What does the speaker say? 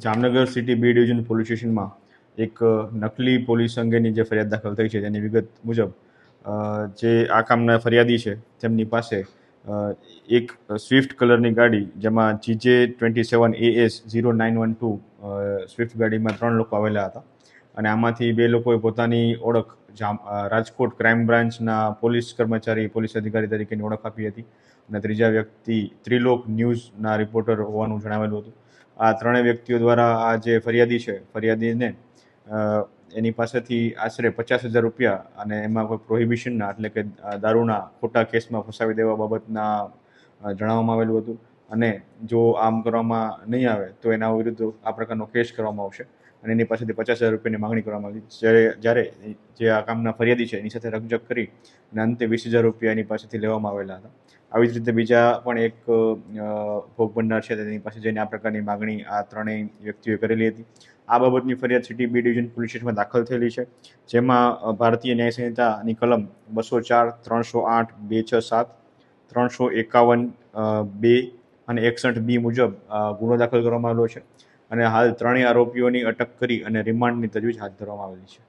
Jamnagar city B division police સ્ટેશનમાં એક નકલી પોલીસ અંગેની જે ફરિયાદ દાખલ થઈ છે તેની વિગત મુજબ જે આ કામના ફરિયાદી છે તેમની પાસે એક સ્વિફ્ટ કલરની ગાડી જેમાં GJ27AS0912 સ્વિફ્ટ ગાડીમાં 3 લોકો આવેલા હતા અને આમાંથી 2 લોકોએ પોતાની ઓળખ રાજકોટ ક્રાઇમ બ્રાન્ચના પોલીસ કર્મચારી પોલીસ અધિકારી તરીકેની ઓળખ આપી હતી અને ત્રીજા વ્યક્તિ ત્રિલોક ન્યૂઝના રિપોર્ટર હોવાનું જણાવેલું હતું. આ ત્રણેય વ્યક્તિઓ દ્વારા આ જે ફરિયાદી છે ફરિયાદીને એની પાસેથી આશરે 50,000 રૂપિયા અને એમાં કોઈ પ્રોહિબિશનના એટલે કે દારૂના ખોટા કેસમાં ફસાવી દેવા બાબતના જણાવવામાં આવેલું હતું અને જો આમ કરવામાં નહીં આવે તો એના વિરુદ્ધ આ પ્રકારનો કેસ કરવામાં આવશે અને એની પાસેથી 50,000 રૂપિયાની માંગણી કરવામાં આવી. જ્યારે જે આ કામના ફરિયાદી છે એની સાથે રકઝક કરી અને અંતે 20,000 રૂપિયા એની પાસેથી લેવામાં આવેલા હતા. આવી જ રીતે બીજા પણ એક ભોગ બનનાર છે તેની પાસે જઈને આ પ્રકારની માંગણી આ ત્રણેય વ્યક્તિઓએ કરેલી હતી. આ બાબતની ફરિયાદ સિટી બી ડિવિઝન પોલીસ સ્ટેશનમાં દાખલ થયેલી છે, જેમાં ભારતીય ન્યાય સંહિતાની કલમ 204, 308, 267, 351(2) અને 61(b) મુજબ ગુનો દાખલ કરવામાં આવેલો છે અને હાલ ત્રણેય આરોપીઓની અટક કરી અને રિમાન્ડની તજવીજ હાથ ધરવામાં આવેલી છે.